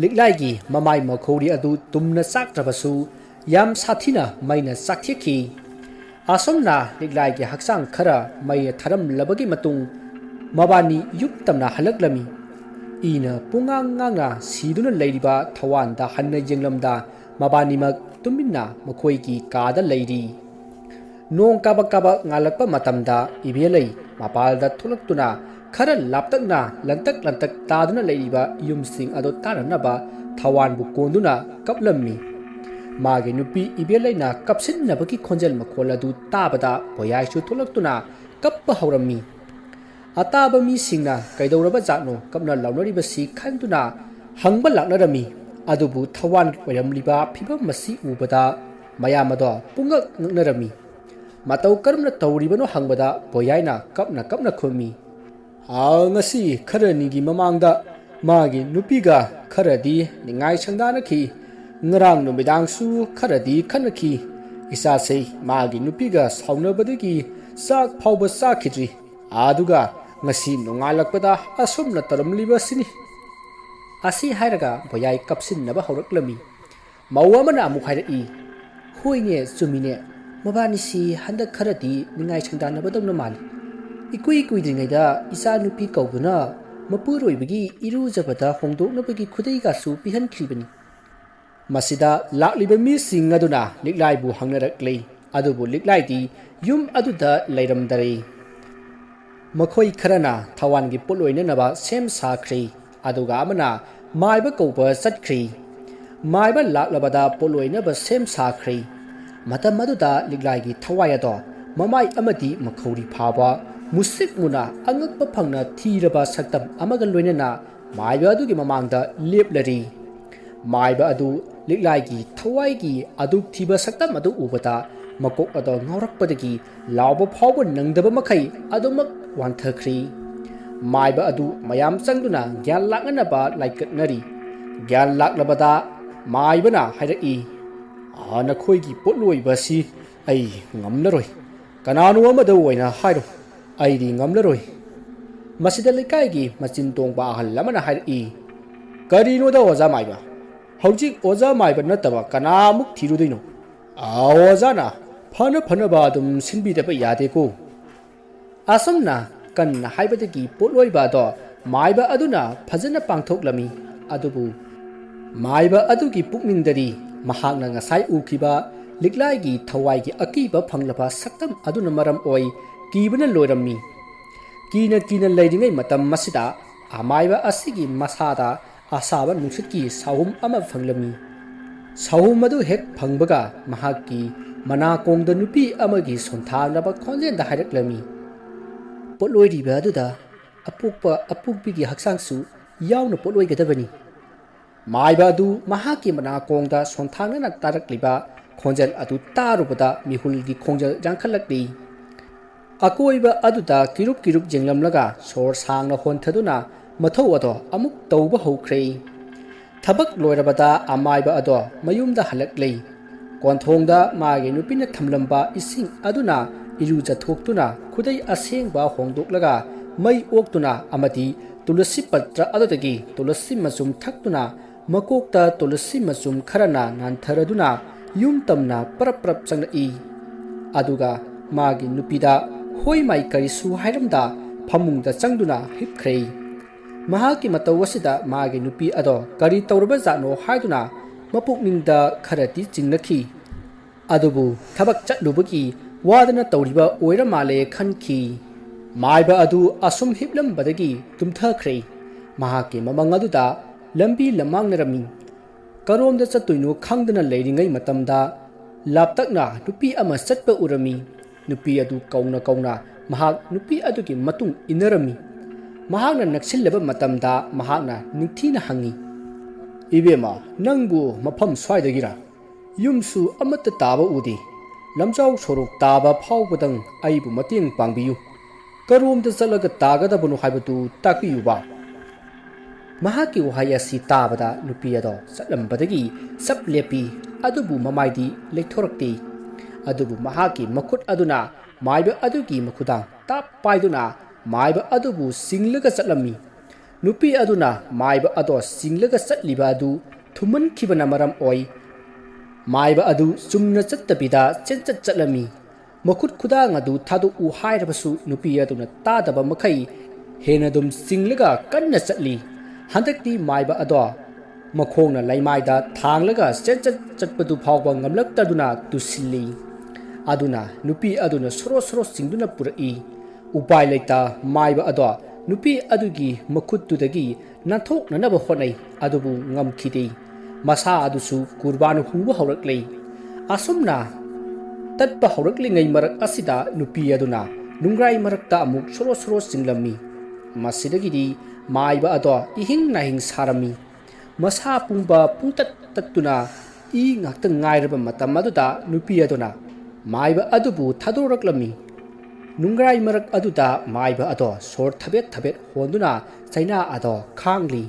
ꯂꯤꯛꯂꯥꯏꯒꯤ ꯃꯃꯥꯏ ꯃꯈꯧꯔꯤ ꯑꯗꯨ ꯇꯨꯝꯅ ꯆꯥꯛꯇ꯭ꯔꯕꯁꯨ ꯌꯥꯝ ꯁꯥꯊꯤꯅ ꯃꯩꯅ ꯆꯥꯛꯊꯦꯛꯈꯤ ꯑꯁꯣꯝꯅ ꯂꯤꯛꯂꯥꯏꯒꯤ ꯍꯛꯆꯥꯡ ꯈꯔ ꯃꯩꯅ ꯊꯥꯔꯝꯂꯕꯒꯤ ꯃꯇꯨꯡ ꯃꯕꯥꯅꯤ ꯌꯨꯝ ꯇꯝꯅ ꯍꯜꯂꯛꯂꯝꯃꯤ ꯏꯅ ꯄꯨꯡꯉꯥꯡ ꯉꯥꯡꯅ ꯁꯤꯗꯨꯅ ꯂꯩꯔꯤꯕ ꯊꯋꯥꯟꯗ ꯍꯟꯅ ꯌꯦꯡꯂꯝꯗ ꯃꯕꯥꯅꯤꯃꯛ ꯇꯨꯃꯤꯟꯅ ꯃꯈꯣꯏꯒꯤ ꯀꯥꯗ ꯂꯩꯔꯤ ꯅꯣꯡ ꯀꯥꯕꯛ ꯀꯥꯕꯛ ꯉꯥꯜꯂꯛꯄ ꯃꯇꯝꯗ ꯏꯕꯦꯂꯩ ꯃꯄꯥꯜꯗ ꯊꯣꯛꯂꯛꯇꯨꯅ ꯈꯔ ꯂꯥꯞꯇꯛꯅ ꯂꯟꯇꯛ ꯂꯟꯇꯛ ꯇꯥꯗꯨꯅ ꯂꯩꯔꯤꯕ ꯌꯨꯝꯁꯤꯡ ꯑꯗꯨ ꯇꯥꯅꯅꯕ ꯊꯋꯥꯟꯕꯨ ꯀꯣꯟꯗꯨꯅ ꯀꯞꯂꯝꯃꯤ ꯃꯥꯒꯤ ꯅꯨꯄꯤ ꯏꯕꯦꯂꯩꯅ ꯀꯞꯁꯤꯟꯅꯕꯒꯤ ꯈꯣꯟꯖꯦꯜ ꯃꯈꯣꯜ ꯑꯗꯨ ꯇꯥꯕꯗ ꯕꯣꯌꯥꯏꯁꯨ ꯊꯣꯛꯂꯛꯇꯨꯅ ꯀꯞꯄ ꯍꯧꯔꯝꯃꯤ ꯑꯇꯥꯕ ꯃꯤꯁꯤꯡꯅ ꯀꯩꯗꯧꯔꯕ ꯖꯥꯠꯅꯣ ꯀꯞꯅ ꯂꯥꯎꯅꯔꯤꯕꯁꯤ ꯈꯟꯗꯨꯅ ꯍꯪꯕ ꯂꯥꯛꯅꯔꯝꯃꯤ ꯑꯗꯨꯕꯨ ꯊꯋꯥꯟꯒꯤ ꯑꯣꯏꯔꯝꯂꯤꯕ ꯐꯤꯕꯝ ꯑꯁꯤ ꯎꯕꯗ ꯃꯌꯥꯝ ꯑꯗꯣ ꯄꯨꯡꯉꯛ ꯉꯛꯅꯔꯝꯃꯤ ꯃꯇꯧ ꯀꯔꯝꯅ ꯇꯧꯔꯤꯕꯅꯣ ꯍꯪꯕꯗ ꯕꯣꯌꯥꯏꯅ ꯀꯞꯅ ꯀꯞꯅ ꯈꯨꯝꯃꯤ ꯉꯁꯤ ꯈꯔꯅꯤꯒꯤ ꯃꯃꯥꯡꯗ ꯃꯥꯒꯤ ꯅꯨꯄꯤꯒ ꯈꯔꯗꯤ ꯅꯤꯡꯉꯥꯏ ꯁꯪꯗꯥꯅꯈꯤ ꯉꯔꯥꯡ ꯅꯨꯃꯤꯗꯥꯡꯁꯨ ꯈꯔꯗꯤ ꯈꯟꯅꯈꯤ ꯏꯆꯥꯁꯦ ꯃꯥꯒꯤ ꯅꯨꯄꯤꯒ ꯁꯥꯎꯅꯕꯗꯒꯤ ꯆꯥꯛ ꯐꯥꯎꯕ ꯆꯥꯈꯤꯗ꯭ꯔꯤ ꯑꯗꯨꯒ ꯉꯁꯤ ꯅꯣꯡꯉꯥꯜꯂꯛꯄꯗ ꯑꯁꯨꯝꯅ ꯇꯧꯔꯝꯂꯤꯕꯁꯤꯅꯤ ꯑꯁꯤ ꯍꯥꯏꯔꯒ ꯕꯣꯌꯥꯏ ꯀꯞꯁꯤꯟꯅꯕ ꯍꯧꯔꯛꯂꯝꯃꯤ ꯃꯧ ꯑꯃꯅ ꯑꯃꯨꯛ ꯍꯥꯏꯔꯛꯏ ꯍꯣꯏꯅꯦ ꯆꯨꯝꯃꯤꯅꯦ ꯃꯕꯥꯅꯤꯁꯤ ꯍꯟꯗꯛ ꯈꯔꯗꯤ ꯅꯤꯡꯉꯥꯏ ꯁꯪꯗꯥꯟꯅꯕꯗꯧꯅ ꯃꯥꯜꯂꯤ ꯏꯀꯨꯏ ꯀꯨꯏꯗ꯭ꯔꯤꯉꯩꯗ ꯏꯆꯥ ꯅꯨꯄꯤ ꯀꯧꯗꯨꯅ ꯃꯄꯨꯔꯣꯏꯕꯒꯤ ꯏꯔꯨꯖꯕꯗ ꯍꯣꯡꯗꯣꯛꯅꯕꯒꯤ ꯈꯨꯗꯩꯒꯁꯨ ꯄꯤꯍꯟꯈꯤꯕꯅꯤ ꯃꯁꯤꯗ ꯂꯥꯛꯂꯤꯕ ꯃꯤꯁꯤꯡ ꯑꯗꯨꯅ ꯂꯤꯛꯂꯥꯏꯕꯨ ꯍꯪꯅꯔꯛꯂꯤ ꯑꯗꯨꯕꯨ ꯂꯤꯛꯂꯥꯏꯗꯤ ꯌꯨꯝ ꯑꯗꯨꯗ ꯂꯩꯔꯝꯗꯔꯦ ꯃꯈꯣꯏ ꯈꯔꯅ ꯊꯋꯥꯟꯒꯤ ꯄꯣꯠꯂꯣꯏꯅꯅꯕ ꯁꯦꯝ ꯁꯥꯈ꯭ꯔꯤ ꯑꯗꯨꯒ ꯑꯃꯅ ꯃꯥꯏꯕ ꯀꯧꯕ ꯆꯠꯈ꯭ꯔꯤ ꯃꯥꯏꯕ ꯂꯥꯛꯂꯕꯗ ꯄꯣꯠꯂꯣꯏꯅꯕ ꯁꯦꯝ ꯁꯥꯈ꯭ꯔꯤ ꯃꯇꯝ ꯑꯗꯨꯗ ꯂꯤꯛꯂꯥꯏꯒꯤ ꯊꯋꯥꯏ ꯑꯗꯣ ꯃꯃꯥꯏ ꯑꯃꯗꯤ ꯃꯈꯧꯔꯤ ꯐꯥꯕ ꯃꯨꯁꯤꯛ ꯃꯨꯅ ꯑꯉꯛꯄ ꯐꯪꯅ ꯊꯤꯔꯕ ꯁꯛꯇꯝ ꯑꯃꯒ ꯂꯣꯏꯅꯅ ꯃꯥꯏꯕ ꯑꯗꯨꯒꯤ ꯃꯃꯥꯡꯗ ꯂꯦꯞꯂꯔꯤ ꯃꯥꯏꯕ ꯑꯗꯨ ꯂꯤꯛꯂꯥꯏꯒꯤ ꯊꯋꯥꯏꯒꯤ ꯑꯗꯨꯛ ꯊꯤꯕ ꯁꯛꯇꯝ ꯑꯗꯨ ꯎꯕꯗ ꯃꯀꯣꯛ ꯑꯗꯣ ꯉꯥꯎꯔꯛꯄꯗꯒꯤ ꯂꯥꯎꯕ ꯐꯥꯎꯕ ꯅꯪꯗꯕ ꯃꯈꯩ ꯑꯗꯨꯃꯛ ꯋꯥꯟꯊꯈ꯭ꯔꯤ ꯃꯥꯏꯕ ꯑꯗꯨ ꯃꯌꯥꯝ ꯆꯪꯗꯨꯅ ꯒ꯭ꯌꯥꯟ ꯂꯥꯛꯅꯅꯕ ꯂꯥꯏꯀꯠꯅꯔꯤ ꯒ꯭ꯌꯥꯟ ꯂꯥꯛꯂꯕꯗ ꯃꯥꯏꯕꯅ ꯍꯥꯏꯔꯛꯏ ꯅꯈꯣꯏꯒꯤ ꯄꯣꯠꯂꯣꯏꯕꯁꯤ ꯑꯩ ꯉꯝꯂꯔꯣꯏ ꯀꯅꯥꯅꯣ ꯑꯃꯗ ꯑꯣꯏꯅ ꯍꯥꯏꯔꯣ ꯑꯩꯗꯤ ꯉꯝꯂꯔꯣꯏ ꯃꯁꯤꯗ ꯂꯩꯀꯥꯏꯒꯤ ꯃꯆꯤꯟ ꯇꯣꯡꯕ ꯑꯍꯜ ꯑꯃꯅ ꯍꯥꯏꯔꯛꯏ ꯀꯔꯤꯅꯣꯗ ꯑꯣꯖꯥ ꯃꯥꯏꯕ ꯍꯧꯖꯤꯛ ꯑꯣꯖꯥ ꯃꯥꯏꯕ ꯅꯠꯇꯕ ꯀꯅꯥꯃꯨꯛ ꯊꯤꯔꯨꯗꯣꯏꯅꯣ ꯑꯣꯖꯥꯅ ꯐꯅ ꯐꯅꯕ ꯑꯗꯨꯝ ꯁꯤꯟꯕꯤꯗꯕ ꯌꯥꯗꯦꯀꯣ ꯑꯁꯨꯝꯅ ꯀꯟꯅ ꯍꯥꯏꯕꯗꯒꯤ ꯄꯣꯠꯂꯣꯏꯕ ꯑꯗꯣ ꯃꯥꯏꯕ ꯑꯗꯨꯅ ꯐꯖꯅ ꯄꯥꯡꯊꯣꯛꯂꯝꯃꯤ ꯑꯗꯨꯕꯨ ꯃꯥꯏꯕ ꯑꯗꯨꯒꯤ ꯄꯨꯛꯅꯤꯡꯗꯗꯤ ꯃꯍꯥꯛꯅ ꯉꯁꯥꯏ ꯎꯈꯤꯕ ꯂꯤꯛꯂꯥꯏꯒꯤ ꯊꯋꯥꯏꯒꯤ ꯑꯀꯤꯕ ꯐꯪꯂꯕ ꯁꯛꯇꯝ ꯑꯗꯨꯅ ꯃꯔꯝ ꯑꯣꯏ ꯀꯤꯕꯅ ꯂꯣꯏꯔꯝꯃꯤ ꯀꯤꯅ ꯀꯤꯅ ꯂꯩꯔꯤꯉꯩ ꯃꯇꯝ ꯑꯁꯤꯗ ꯑꯃꯥꯏꯕ ꯑꯁꯤꯒꯤ ꯃꯁꯥꯗ ꯑꯁꯥꯕ ꯅꯨꯡꯁꯤꯠꯀꯤ ꯁꯥꯍꯨꯝ ꯑꯃ ꯐꯪꯂꯝꯃꯤ ꯁꯥꯍꯨꯝ ꯑꯗꯨ ꯍꯦꯛ ꯐꯪꯕꯒ ꯃꯍꯥꯛꯀꯤ ꯃꯅꯥꯀꯣꯡꯗ ꯅꯨꯄꯤ ꯑꯃꯒꯤ ꯁꯣꯟꯊꯥꯅꯕ ꯈꯣꯟꯖꯦꯜꯗ ꯍꯥꯏꯔꯛꯂꯝꯃꯤ ꯄꯣꯠꯂꯣꯏꯔꯤꯕ ꯑꯗꯨꯗ ꯑꯄꯣꯛꯄ ꯑꯄꯣꯛꯄꯤꯒꯤ ꯍꯛꯆꯥꯡꯁꯨ ꯌꯥꯎꯅ ꯄꯣꯠꯂꯣꯏꯒꯗꯕꯅꯤ ꯃꯥꯏꯕ ꯑꯗꯨ ꯃꯍꯥꯛꯀꯤ ꯃꯅꯥꯀꯣꯡꯗ ꯁꯣꯟꯊꯥꯡꯅꯅ ꯇꯥꯔꯛꯂꯤꯕ ꯈꯣꯟꯖꯦꯜ ꯑꯗꯨ ꯇꯥꯔꯨꯕꯗ ꯃꯤꯍꯨꯜꯒꯤ ꯈꯣꯡꯖꯦꯜ ꯌꯥꯡꯈꯠꯂꯛꯂꯤ ꯑꯀꯣꯏꯕ ꯑꯗꯨꯗ ꯀꯤꯔꯨꯞ ꯀꯤꯔꯨꯞ ꯌꯦꯡꯂꯝꯂꯒ ꯁꯣꯔ ꯁꯥꯡꯅ ꯍꯣꯟꯊꯗꯨꯅ ꯃꯊꯧ ꯑꯗꯣ ꯑꯃꯨꯛ ꯇꯧꯕ ꯍꯧꯈ꯭ꯔꯦ ꯊꯕꯛ ꯂꯣꯏꯔꯕꯗ ꯑꯃꯥꯏꯕ ꯑꯗꯣ ꯃꯌꯨꯝꯗ ꯍꯜꯂꯛꯂꯤ ꯀꯣꯟꯊꯣꯡꯗ ꯃꯥꯒꯤ ꯅꯨꯄꯤꯅ ꯊꯝꯂꯝꯕ ꯏꯁꯤꯡ ꯑꯗꯨꯅ ꯏꯔꯨꯖꯊꯣꯛꯇꯨꯅ ꯈꯨꯗꯩ ꯑꯁꯦꯡꯕ ꯍꯣꯡꯗꯣꯛꯂꯒ ꯃꯩ ꯑꯣꯛꯇꯨꯅ ꯑꯃꯗꯤ ꯇꯨꯂꯁꯤ ꯄꯠꯇ꯭ꯔ ꯑꯗꯨꯗꯒꯤ ꯇꯨꯂꯁꯤ ꯃꯆꯨꯝ ꯊꯛꯇꯨꯅ ꯃꯀꯣꯛꯇ ꯇꯨꯂꯁꯤ ꯃꯆꯨꯝ ꯈꯔꯅ ꯅꯥꯟꯊꯔꯗꯨꯅ ꯌꯨꯝ ꯇꯝꯅ ꯄꯔꯞ ꯄꯔꯞ ꯆꯪꯂꯛꯏ ꯑꯗꯨꯒ ꯃꯥꯒꯤ ꯅꯨꯄꯤꯗ ꯍꯣꯏ ꯃꯥꯏ ꯀꯔꯤꯁꯨ ꯍꯥꯏꯔꯝꯗ ꯐꯃꯨꯡꯗ ꯆꯪꯗꯨꯅ ꯍꯤꯞꯈ꯭ꯔꯦ ꯃꯍꯥꯛꯀꯤ ꯃꯇꯧ ꯑꯁꯤꯗ ꯃꯥꯒꯤ ꯅꯨꯄꯤ ꯑꯗꯣ ꯀꯔꯤ ꯇꯧꯔꯕ ꯖꯥꯠꯅꯣ ꯍꯥꯏꯗꯨꯅ ꯃꯄꯨꯛꯅꯤꯡꯗ ꯈꯔꯗꯤ ꯆꯤꯡꯅꯈꯤ ꯑꯗꯨꯕꯨ ꯊꯕꯛ ꯆꯠꯂꯨꯕꯒꯤ ꯋꯥꯗꯅ ꯇꯧꯔꯤꯕ ꯑꯣꯏꯔ ꯃꯥꯜꯂꯦ ꯈꯟꯈꯤ ꯃꯥꯏꯕ ꯑꯗꯨ ꯑꯁꯨꯝ ꯍꯤꯞꯂꯝꯕꯗꯒꯤ ꯇꯨꯝꯊꯈ꯭ꯔꯦ ꯃꯍꯥꯛꯀꯤ ꯃꯃꯪ ꯑꯗꯨꯗ ꯂꯝꯕꯤ ꯂꯝꯃꯥꯡꯅꯔꯝꯃꯤ ꯀꯔꯣꯝꯗ ꯆꯠꯇꯣꯏꯅꯣ ꯈꯪꯗꯅ ꯂꯩꯔꯤꯉꯩ ꯃꯇꯝꯗ ꯂꯥꯞꯇꯛꯅ ꯅꯨꯄꯤ ꯑꯃ ꯆꯠꯄ ꯎꯔꯝꯃꯤ ꯅꯨꯄꯤ ꯑꯗꯨ ꯀꯧꯅ ꯀꯧꯅ ꯃꯍꯥꯛ ꯅꯨꯄꯤ ꯑꯗꯨꯒꯤ ꯃꯇꯨꯡ ꯏꯟꯅꯔꯝꯃꯤ ꯃꯍꯥꯛꯅ ꯅꯛꯁꯤꯜꯂꯕ ꯃꯇꯝꯗ ꯃꯍꯥꯛꯅ ꯅꯤꯡꯊꯤꯅ ꯍꯪꯉꯤ Ibema nangbu mafam swaidagira yumsu amata taba udi lamjau sorok taba phawbadang aibu mateng pangbiyu karomda chalaga tagadabanu haibatu takpiyuba mahaki wahai asi tabada nupi ado chatlambadagi sap lepi adubu mamaidi leithorakti adubu mahaki makut aduna maiba adugi makudang tap paiduna maiba adubu singlaga chatlami nupi aduna maiba ado singlaga chatliba adu thuman khibana maram oi maiba adu chumna chattabida chenchat chatlami makut khudang adu thadu u hairabasu nupi aduna tadaba makai henadum singlaga kanna chatli handakti maiba ado makhongna laimaida thanglaga chenchat chatpadu phawba ngamlaktaduna tusilli aduna nupi aduna soro soro singduna purai upai leita maiba ado nupi adugi makhutudagi nathok nanaba honai adubu ngamkhidi masa adusu kurbanu huwa hawraklei asumna tatpa hawraklingai marak asida nupi aduna nungrai marakta amuk soro soro singlami masidagidi maiba ado ihing nahing sarami masa pungba pungtat tattuna I ngakta ngairaba matam aduda nupi aduna maiba adubu thadoraklami nungrai marak aduda maiba ado sor thabet thabet honduna chaina ado khangli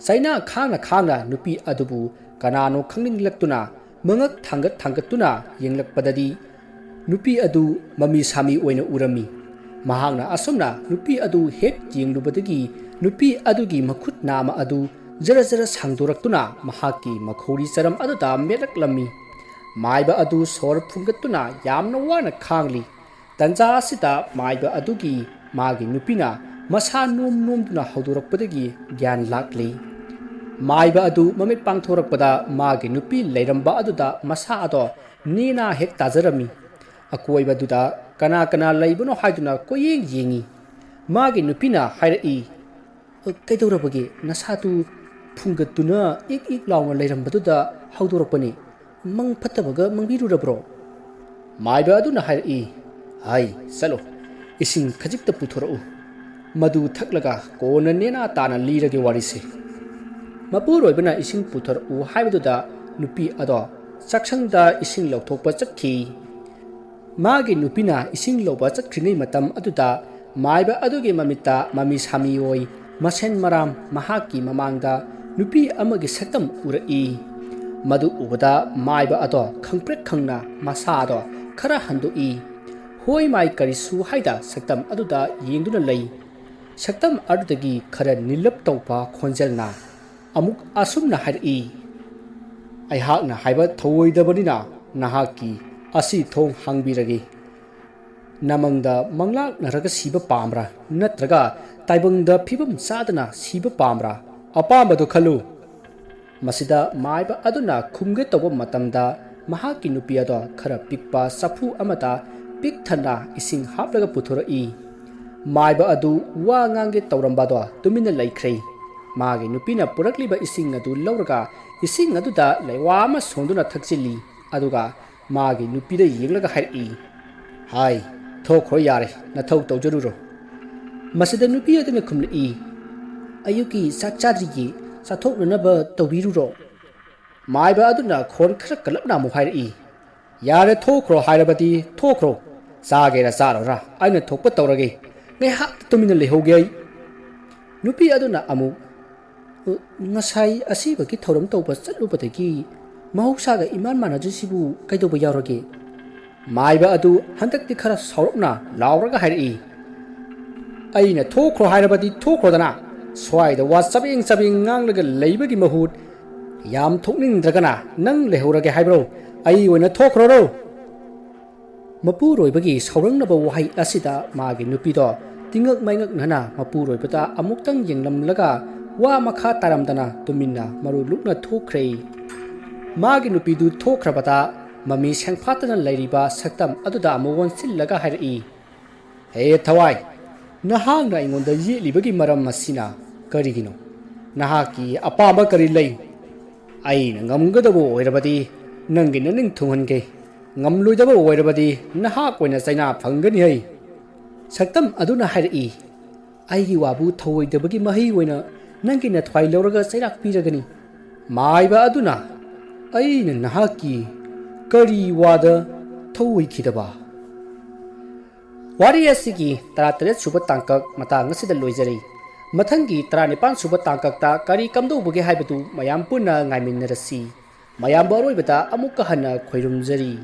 chaina khangna nupi adubu kanano khangninglakuna mangak thangatuna yenglakpadadi nupi adu mami sami oina urami mahangna asomna nupi adu het yenglubadagi nupi adugi makhut nama adu jara jara sangdoraktuna mahaki makhori charam aduda melaklami maiba adu sor phungatuna yamna wana khangli tanja asita maiba adugi magi nupina masa nom nomduna haudorakpadagi gyan lakli maiba adu mamit pangthorakpada magi nupi leiramba aduda masa ado nina hek tajarami akoiba duda kana kana leibano haiduna koyeng yengi magi nupina hairai kaidorabagi nasatu phungatuna ik launa leirambadudha haudorakpani mang phatabaga mangbirurabro maiba aduna hairai hai salo ising khajikta puthorau madu thaklaga kona nena tana lirage warise mapuroibana ising puthorau haibaduda nupi ado chaksangda ising lauthokpa chakhi magi nupina ising loba chakringai matam aduda maiba aduge mamita mami samioi masen maram mahaki mamangda nupi amagi saktam urai madu ubada maiba ado khangprek khangna masa ado khara handoi hoi mai karisu haida saktam aduda yengduna lei saktam adudagi khara nilap tawpa khonjelna amuk asumna hairi aihakna haiba thoidabanina nahaki asi thong hangbiragi namangda manglak naraga siba pamra natraga taibangda phibam sadana siba pamra apambadu khalu masida maiba aduna khumge toba matamda mahaki nupi ado khara pikpa safu amata pik thana ising haplaga puthora maiba adu wa ngange tawrambado tumina laikhrei magi nupina purakliba ising adu lauraga ising aduda laiwa ma sonduna thakchili aduga magi nupida yenglaga hairi hai thokro yare na thau tawjaruro masida nupi aduna khumli ayuki sakchadrigi sathoknaba tawbiruro maiba aduna khon khara kalapna mu hairi yare thokro hairabati thokro sagera sarora aina thokpa tawrage ngai ha tumina lehoge nupi aduna amu ngasai asibagi thoram tawba chatlubadagi mahausaga iman manajisibu kaidoba yaurage maiba adu handakti khara saurokna lauraga hairi aina thokro hairabati thokro dana swaida wa sabing nganglaga leibagi mahut yam thokningdragana nang lehorage haibro ai oina thokro ro mapuroibagi saurangnaba wahai asida magi nupido tingak maingak nana mapuroibata amuktang yenglamlaga wa makha taramdana tuminna maru lukna thokhrei magi nupidu thokhrabata mami sengphatana leiriba saktam aduda amawon sillaga hairi he thawai nahangna ingonda yelibagi maram masina karigino nahaki apaba kari lei aina ngamgadabo oirabadi nangina ning thungange ngamluidaba oirabadi nahak oina chaina phangani hai saktam aduna hairi aigi wabu thoidabagi mahi oina nangina thwai lauraga chairak piragani ꯃꯥꯏꯕ ꯑꯗꯨꯅ ꯑꯩꯅ ꯅꯍꯥꯛꯀꯤ ꯀꯔꯤ ꯋꯥꯗ ꯊꯧꯑꯣꯏꯈꯤꯗꯕ? ꯋꯥꯔꯤ ꯑꯁꯤꯒꯤ 18 ꯁꯨꯕ ꯇꯥꯡꯀꯛ ꯃꯇꯥꯡ ꯑꯁꯤꯗ ꯂꯣꯏꯖꯔꯤ꯫ ꯃꯊꯪꯒꯤ 19 ꯁꯨꯕ ꯇꯥꯡꯀꯛꯇ ꯀꯔꯤ ꯀꯝꯗꯧꯕꯒꯦ ꯍꯥꯏꯕꯗꯨ ꯃꯌꯥꯝ ꯄꯨꯟꯅ ꯉꯥꯏꯃꯤꯟꯅꯔꯁꯤ꯫ ꯃꯌꯥꯝꯕꯨ ꯑꯔꯣꯏꯕꯗ ꯑꯃꯨꯛꯀ ꯍꯟꯅ ꯈꯣꯏꯔꯨꯝꯖꯔꯤ꯫